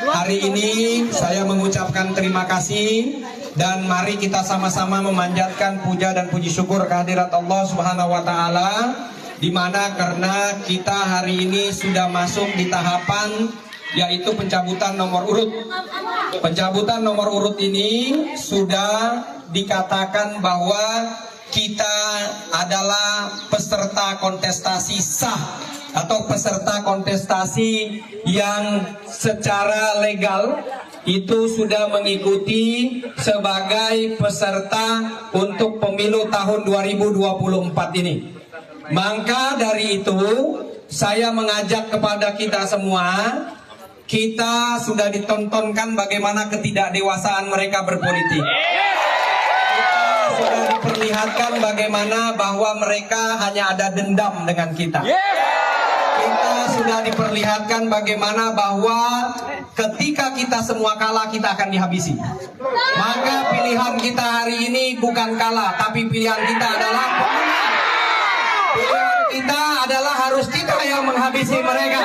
Hari ini saya mengucapkan terima kasih dan mari kita sama-sama memanjatkan puja dan puji syukur kehadirat Allah Subhanahu wa taala, di mana karena kita hari ini sudah masuk di tahapan yaitu pencabutan nomor urut. Pencabutan nomor urut ini sudah dikatakan bahwa kita adalah peserta kontestasi sah atau peserta kontestasi yang secara legal itu sudah mengikuti sebagai peserta untuk pemilu tahun 2024 ini. Maka dari itu saya mengajak kepada kita semua, kita sudah ditontonkan bagaimana ketidakdewasaan mereka berpolitik. Kita sudah diperlihatkan bagaimana bahwa mereka hanya ada dendam dengan kita. Kita sudah diperlihatkan bagaimana bahwa ketika kita semua kalah, kita akan dihabisi. Maka pilihan kita hari ini bukan kalah, tapi pilihan kita adalah pemenang. Pilihan kita adalah harus kita yang menghabisi mereka,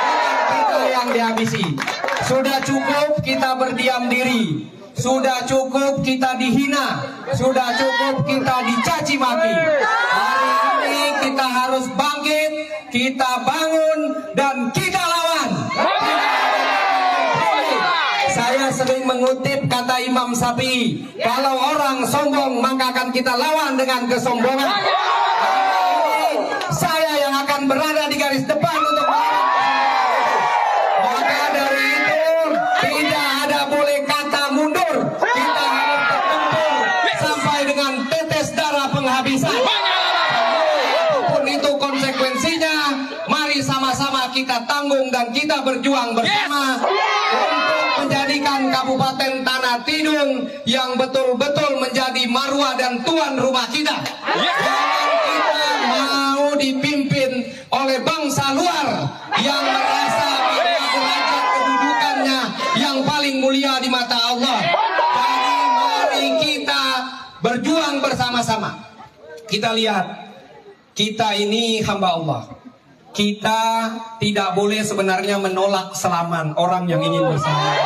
bukan kita yang dihabisi. Sudah cukup kita berdiam diri, sudah cukup kita dihina, sudah cukup kita dicaci maki. Hari ini kita harus bangkit, kita bangun dan kita lawan. Saya sering mengutip kata Imam Syafi'i, kalau orang sombong maka akan kita lawan dengan kesombongan. Saya yang akan berada di garis depan untuk melawan. Maka dari itu tidak ada boleh kata mundur. Kita harus bertempur sampai dengan tetes darah penghabisan. Apapun itu konsekuensinya, mari sama-sama kita tanggung dan kita berjuang bersama untuk menjadikan Kabupaten Tanah Tidung yang betul-betul menjadi marwah dan tuan rumah kita. Jangan kita mau dipimpin oleh bangsa luar yang merasa bahwa derajat kedudukannya yang paling mulia di mata Allah. Jadi mari kita berjuang bersama-sama. Kita lihat, kita ini hamba Allah. Kita tidak boleh sebenarnya menolak selaman orang yang ingin bersalaman.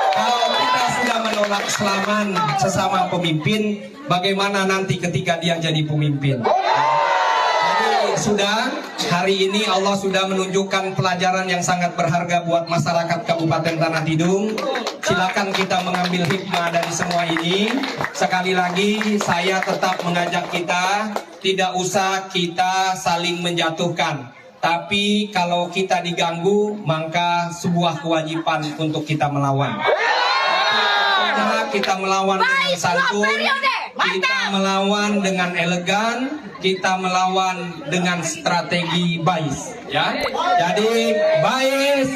Kalau kita sudah menolak selaman sesama pemimpin, bagaimana nanti ketika dia jadi pemimpin? Jadi sudah, hari ini Allah sudah menunjukkan pelajaran yang sangat berharga buat masyarakat Kabupaten Tanah Tidung. Silakan kita mengambil hikmah dari semua ini. Sekali lagi saya tetap mengajak kita, tidak usah kita saling menjatuhkan. Tapi kalau kita diganggu, maka sebuah kewajiban untuk kita melawan. Kita melawan dengan santun, kita melawan dengan elegan, kita melawan dengan strategi bais, ya. Jadi bais,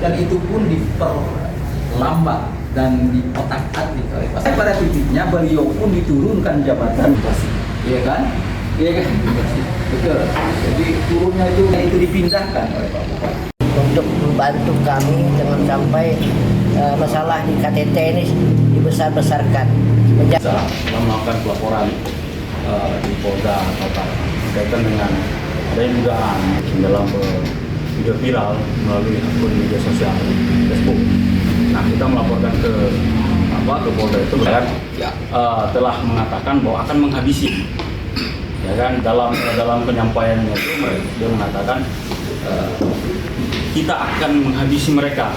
dan itu pun diperlambat dan diotak-atik oleh Pak. Pada titiknya beliau pun diturunkan jabatan bupati, iya kan? Iya kan? Betul. Jadi turunnya itu dipindahkan oleh Pak Bupati. Untuk membantu kami jangan sampai masalah di KTT ini dibesar-besarkan. Melakukan pelaporan di Polda Kota berkaitan dengan adanya dugaan dalam video viral melalui akun media sosial Facebook. Nah, kita melaporkan ke Polda itu kan telah mengatakan bahwa akan menghabisi, ya kan, dalam penyampaiannya itu dia mengatakan kita akan menghabisi mereka.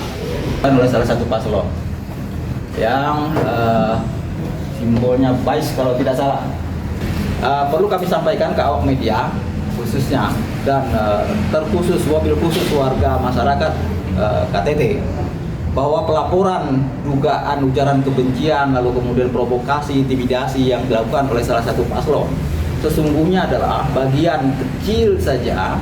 Oleh salah satu paslon yang simbolnya BAIS kalau tidak salah. Perlu kami sampaikan ke awak media khususnya dan terkhusus wabil khusus warga masyarakat KTT bahwa pelaporan dugaan ujaran kebencian lalu kemudian provokasi, intimidasi yang dilakukan oleh salah satu paslon sesungguhnya adalah bagian kecil saja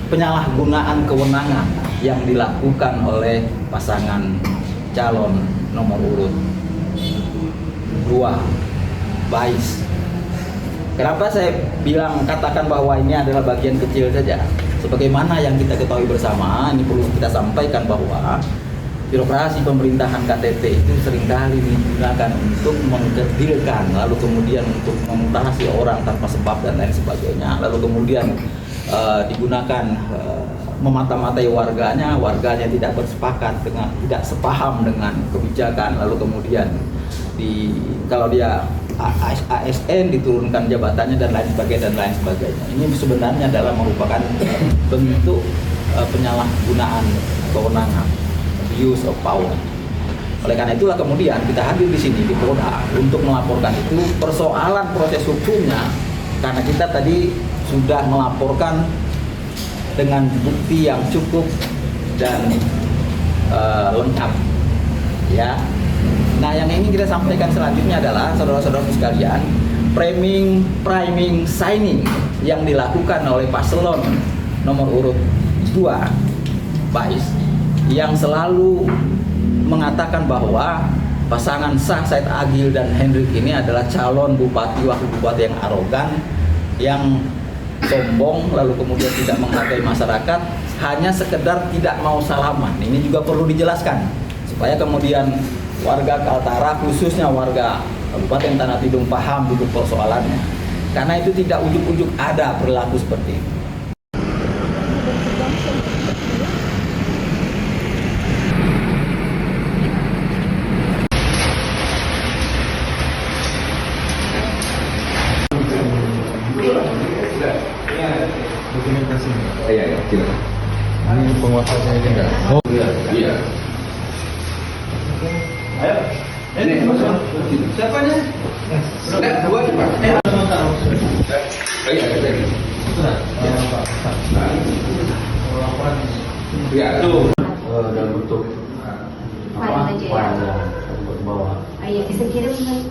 penyalahgunaan kewenangan yang dilakukan oleh pasangan calon nomor urut 2 Bais. Kenapa saya katakan bahwa ini adalah bagian kecil saja? Sebagaimana yang kita ketahui bersama, ini perlu kita sampaikan bahwa birokrasi pemerintahan KTT itu seringkali digunakan untuk mengkerdilkan, lalu kemudian untuk memutasi orang tanpa sebab dan lain sebagainya, lalu kemudian digunakan memata-matai warganya tidak bersepakat dengan, tidak sepaham dengan kebijakan, lalu kemudian kalau dia ASN diturunkan jabatannya dan lain sebagainya. Ini sebenarnya adalah merupakan bentuk penyalahgunaan kewenangan, abuse of power. Oleh karena itulah kemudian kita hadir di sini di Polda untuk melaporkan itu persoalan proses hukumnya, karena kita tadi sudah melaporkan dengan bukti yang cukup dan lengkap, ya. Nah, yang ingin kita sampaikan selanjutnya adalah saudara-saudara sekalian, priming signing yang dilakukan oleh paslon nomor urut 2 Bais yang selalu mengatakan bahwa pasangan sah Said Agil dan Hendrik ini adalah calon bupati wakil bupati yang arogan, yang sombong, lalu kemudian tidak menghargai masyarakat, hanya sekedar tidak mau salaman. Ini juga perlu dijelaskan supaya kemudian warga Kaltara, khususnya warga Kabupaten Tanah Tidung paham duduk persoalannya, karena itu tidak ujuk-ujuk ada perilaku seperti itu. Iya, silakan. Ini penguasanya ini enggak? Oh iya. Ayo, ini siapa nih? Sudah 2 Pak. Iya, iya. Tuh. Dalam bentuk File aja ya? File bawah. Iya, bisa kirim ke